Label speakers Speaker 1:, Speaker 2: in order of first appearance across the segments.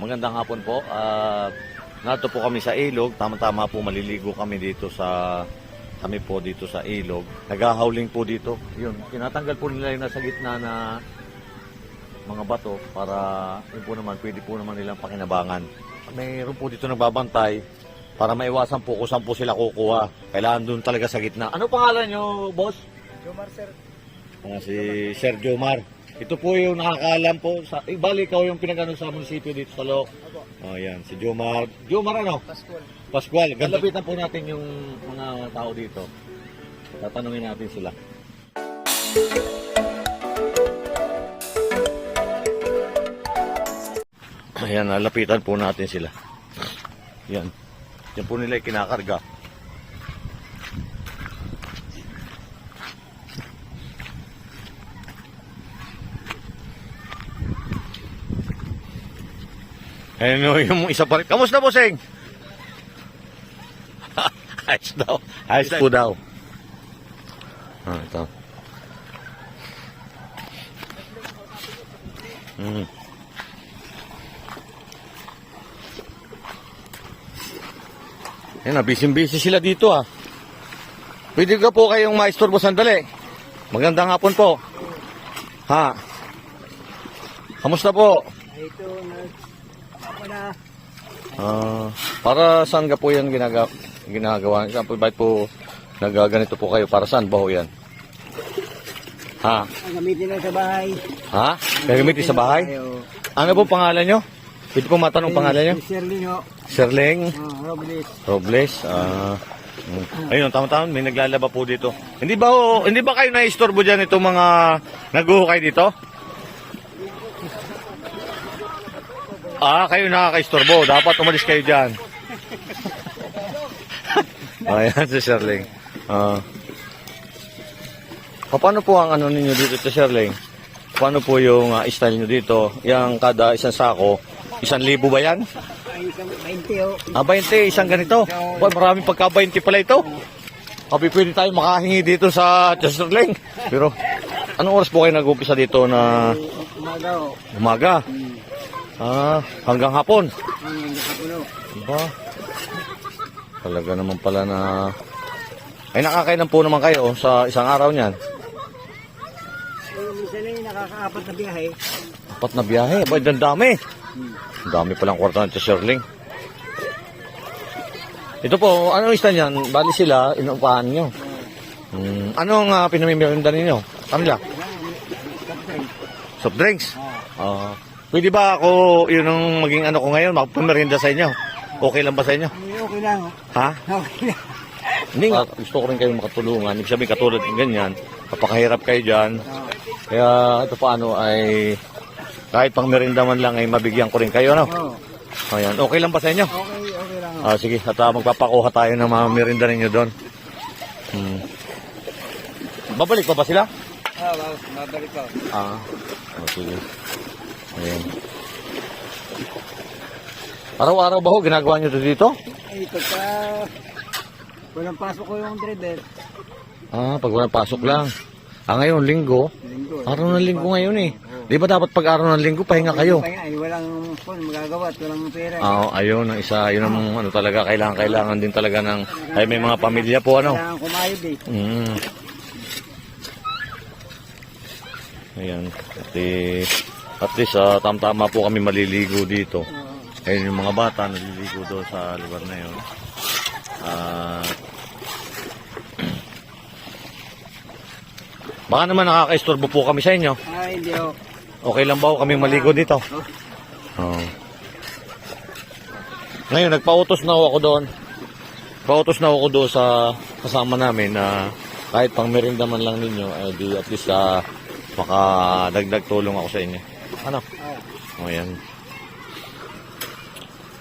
Speaker 1: Magandang hapon po. Nato po kami sa ilog. Tama-tama po maliligo kami dito kami po dito sa ilog. Naghahawling po dito. Yun, tinatanggal po nila yung nasa gitna na mga bato para yun po naman, pwede po naman nilang pakinabangan. Mayroon po dito nagbabantay para maiwasan po kung saan po sila kukuha. Kailangan doon talaga sa gitna. Ano pangalan nyo, boss?
Speaker 2: Jomar, sir.
Speaker 1: Si Sir Jomar. Ito po yung nakakaalam po. Bali, ikaw yung pinagano sa munisipyo dito sa Lok. Oh, yan. Si Jomar. Jomar ano? Pascual. Lapitan po natin yung mga tao dito. Tatanungin natin sila. Ayan, lapitan po natin sila. Yan. Yan po nila kinakarga. Ayun yung isa pa rin. Kamusta po, Seng? Ayos daw. Ayos po daw. Ito. Ayun na, busy-busy sila dito ah. Pwede ka po kayong maistorbo sandali. Magandang hapon po. Ha? Kamusta po?
Speaker 2: Ito, ako na.
Speaker 1: Para saan ka po yan ginagawa? Saan po, bakit po nagaganito po kayo? Para saan ba ho yan? Ha?
Speaker 2: Gamitin lang sa bahay.
Speaker 1: Ha? Gagamitin sa bahay? Ano po pangalan nyo? Pwede po matanong pangalan nyo?
Speaker 2: Sherling ho.
Speaker 1: Sherling?
Speaker 2: Robles.
Speaker 1: Robles? Ayun, tama-tama, may naglalaba po dito. Hindi ba kayo na-istorbo dyan itong mga naghuhukay dito? Kayo nakaka-istorbo. Dapat umalis kayo dyan. Ayan si Sherling. Paano po ang ano ninyo dito sa Sherling? Paano po yung style nyo dito? Yang kada isang sako, 1,000 ba yan?
Speaker 2: Ay, 20 ho.
Speaker 1: 20, isang ganito. Boy, maraming pagka 20 pala ito. Pwede tayo makahingi dito sa Sherling. Pero, anong oras po kayo nag-upisa dito na
Speaker 2: Umaga ho.
Speaker 1: umaga? Hanggang hapon.
Speaker 2: Hanggang hapon ho.
Speaker 1: Diba? Talaga naman pala na... Ay, nakakainan po naman kayo sa isang araw niyan.
Speaker 2: Minsan ay nakakaapat na biyahe.
Speaker 1: 4 na biyahe. Aba, ang dami. Ang dami palang kwarta ng Sherling. Ito po, anong istan yan? Bali sila, inuupahan nyo. Anong pinamimirinda ninyo? Ano nila? Soft drinks? Pwede ba ako, yun ang maging ano ko ngayon, magpamerinda sa inyo? Okay lang ba sa inyo?
Speaker 2: Okay lang ho.
Speaker 1: Ha?
Speaker 2: Okay lang.
Speaker 1: Hindi nga, gusto ko rin kayo makatulungan. Ibig sabihin katulad ng ganyan, kapakahirap kayo dyan. Kaya ito paano ay, kahit pang merinda man lang ay mabigyan ko rin kayo, no? Ayan, okay lang ba sa inyo?
Speaker 2: Okay lang ho.
Speaker 1: Sige, at magpapakuha tayo ng mga merinda ninyo doon. Babalik pa ba sila?
Speaker 2: Babalik ho.
Speaker 1: Sige. Ayan. Araw-araw ba ho ginagawa nyo dito?
Speaker 2: Ay, pagka walang pasok ko yung driver.
Speaker 1: Pag walang pasok lang. Ngayon, linggo. Araw ng linggo ngayon eh. Di ba dapat pag araw ng linggo, pahinga kayo?
Speaker 2: Ay, walang phone magagawa at walang pera.
Speaker 1: Ayun, ang isa, yun ang ano talaga, kailangan din talaga ng, ay may mga pamilya po, ano?
Speaker 2: Kailangan kumayod eh.
Speaker 1: Ayan, at least, tama-tama po kami maliligo dito. Ayun yung mga bata, naliligo doon sa lugar na yun. Baka naman nakaka-istorbo po kami sa inyo.
Speaker 2: Hindi ho.
Speaker 1: Okay lang ba ho kami maligo dito? Ngayon, nagpautos na ako doon. Pautos na ako doon sa kasama namin na kahit pang merinda man lang ninyo, di at least makadagdag tulong ako sa inyo. Ano? Ayan.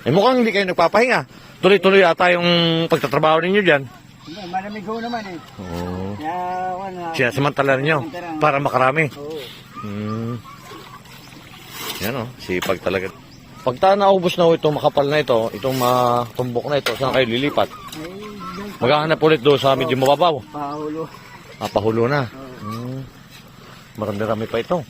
Speaker 1: Mukhang hindi kayo nagpapahinga. Tuloy-tuloy ata yung pagtatrabaho ninyo dyan.
Speaker 2: Hindi, malamig ho naman eh.
Speaker 1: Sinasamantala ninyo para makarami. Yan sipag talaga. Pagka naubos na itong makapal na ito, itong tumbok na ito, saan kayo lilipat? Maghahanap ulit doon sa medyo mababaw.
Speaker 2: Pahulo.
Speaker 1: Pahulo na. Marami-rami pa ito.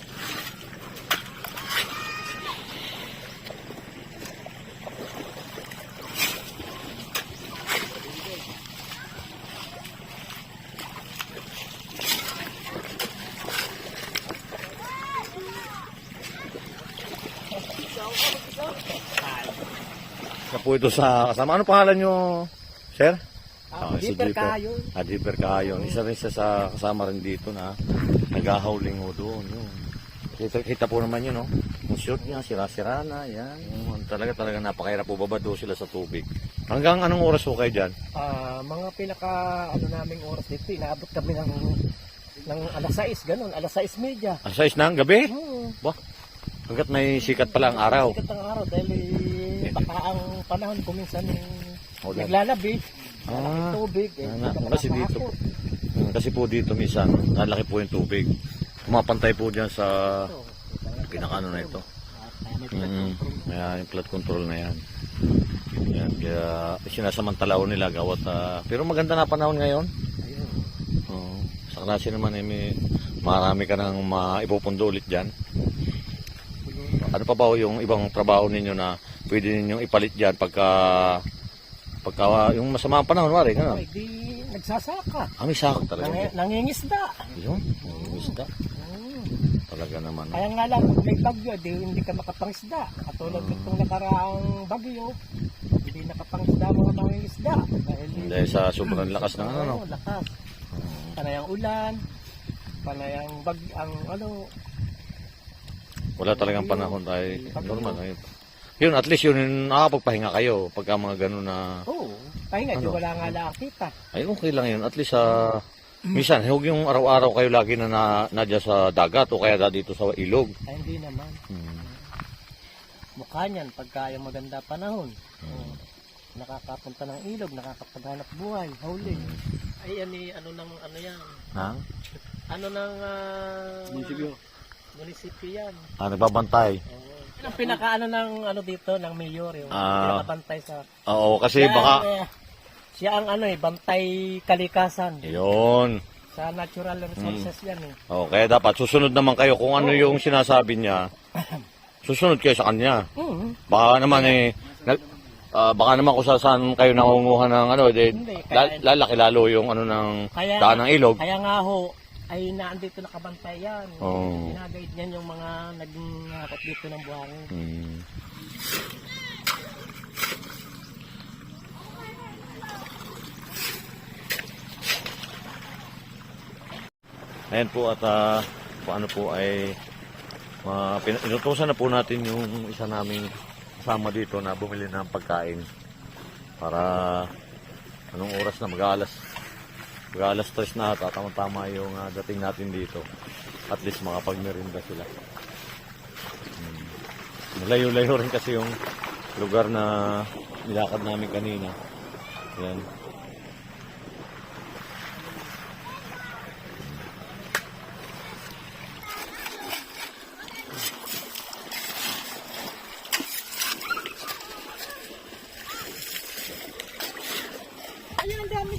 Speaker 1: Isa po ito sa kasama. Ano pangalan nyo, sir? Si
Speaker 2: Jeeper
Speaker 1: Jeeper.
Speaker 2: kayo.
Speaker 1: Jeeper Kayon. Isa rin siya sa kasama rin dito na naghahawling ho doon. Yun. Kita po naman yun, no? Yung shoot niya, sira-sira na, yan. Yung talaga napakahirap po, babado sila sa tubig. Hanggang anong oras po kayo dyan?
Speaker 2: Mga naming oras dito, inaabot kami ng alas 6, ganun, alas 6:30.
Speaker 1: Ang size na ang gabi?
Speaker 2: Oo.
Speaker 1: Bah, hanggat may sikat pala ang araw.
Speaker 2: Sikat ang araw dahil baka ang panahon kuminsan
Speaker 1: Ulan.
Speaker 2: naglalabi.
Speaker 1: Ah,
Speaker 2: Tubig.
Speaker 1: kasi dito po. Kasi po dito minsan, nalaki po yung tubig. Pumapantay po dyan sa pinakano na ito. Kaya yung flood control na yan. Yan, kaya sinasamantalaw nila gawat. Pero maganda na panahon ngayon. Sa klase naman marami ka nang maipupundo ulit dyan. Ano pa ba yung ibang trabaho ninyo na pwede ninyong ipalit dyan pagka yung masama ang panahon, wari, gano'n?
Speaker 2: Ay, di nagsasaka.
Speaker 1: May sakot talaga.
Speaker 2: Nangingisda.
Speaker 1: Yun, nangingisda. Talaga naman.
Speaker 2: Kaya nga lang, kung may bagyo, hindi ka makapangisda. Katulad nitong nakaraang bagyo, hindi nakapangisda mga mangingisda.
Speaker 1: Dahil sa sobrang lakas ng ano, no?
Speaker 2: Lakas. Panay ang ulan, panay ang
Speaker 1: Wala talagang panahon tayo. Normal. Yun, at least yun, nakapagpahinga kayo pagka mga gano'n na...
Speaker 2: Oo, pahinga, di wala nga lang kita.
Speaker 1: Ay, okay lang yun. At least, minsan, huwag yung araw-araw kayo lagi na nadya sa dagat o kaya dito sa ilog.
Speaker 2: Ay, hindi naman. Mukha niyan, pagka yung maganda panahon. Nakakapunta ng ilog, nakakapaghanap buhay, hauling. Ay, ano yan?
Speaker 1: Ha?
Speaker 2: Ano ng... Munisipyo yan.
Speaker 1: Nagbabantay.
Speaker 2: Ang pinakaano ng dito ng mayor yung pinakabantay sa
Speaker 1: Oo, kasi baka...
Speaker 2: siya ang bantay kalikasan.
Speaker 1: Yun.
Speaker 2: Sa natural resources yan eh.
Speaker 1: Kaya dapat susunod naman kayo kung ano yung sinasabi niya. Susunod kayo sa kanya. Baka naman baka naman kung saan kayo nangunguha ng lalaki lalo yung ng daan ng ilog.
Speaker 2: Kaya nga ho, ay naandito nakabantay yan. Ginagayad niyan yung mga nag-hakot dito ng buhangin.
Speaker 1: Ayan po at paano po ay inutusan na po natin yung isa naming kasama dito na bumili ng pagkain para anong oras na mag-alas 3 na ata, tama yung dating natin dito. At least makapagmerinda sila. Malayo-layo rin kasi yung lugar na nilakad namin kanina. Yan.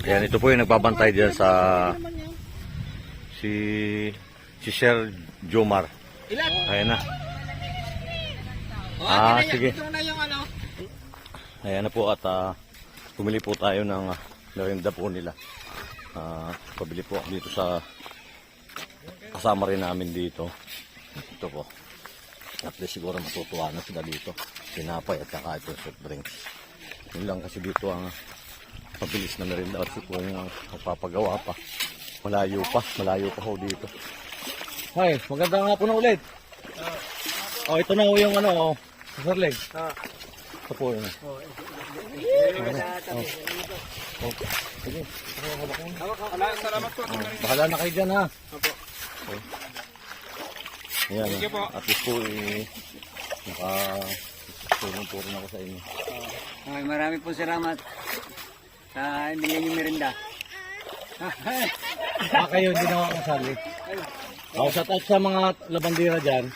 Speaker 1: Ayan, ito po yung nagbabantay dyan sa si Sir Jomar. Ayan na. Sige. Ayan na po at pumili po tayo ng merienda po nila. Pabili po ako dito sa kasama rin namin dito. Ito po. At least siguro matutuwa na sila dito. Tinapay at saka ito soft drinks. Yun lang kasi dito ang pabilis na merienda kasi kung magpapagawa pa. Malayo pa ho dito. Hi, maganda nga po na ulit. Ito na ho yung Sir Leg. Ito po yun. Sige.
Speaker 3: Salamat po.
Speaker 1: Bahala na kayo dyan ha.
Speaker 3: Opo.
Speaker 1: Ayan,
Speaker 3: Sige po.
Speaker 1: at least po nakatulong po rin ako sa inyo.
Speaker 2: Marami po salamat sa binigyan niyo merinda.
Speaker 1: Kayo hindi na ako kasali. Shout out sa mga labandira dyan.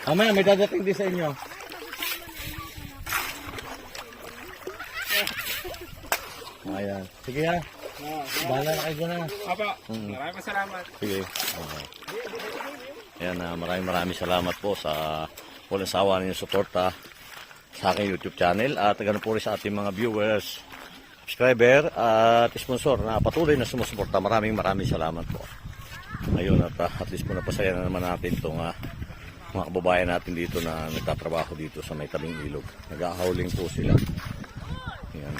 Speaker 1: Mamaya may dadating din sa inyo. Ayan. Sige ha. Bahala na kayo dyan ha.
Speaker 3: Opo. Maraming salamat.
Speaker 1: Sige. Ayan, maraming salamat po sa walang sawa ninyong suporta sa aking YouTube channel at ganoon po rin sa ating mga viewers, subscriber at sponsor na patuloy na sumusuporta. Maraming salamat po. Ayun at least po napasaya na naman natin itong mga kababayan natin dito na nagtatrabaho dito sa may tabing ilog. Nag-howling po sila. Yan.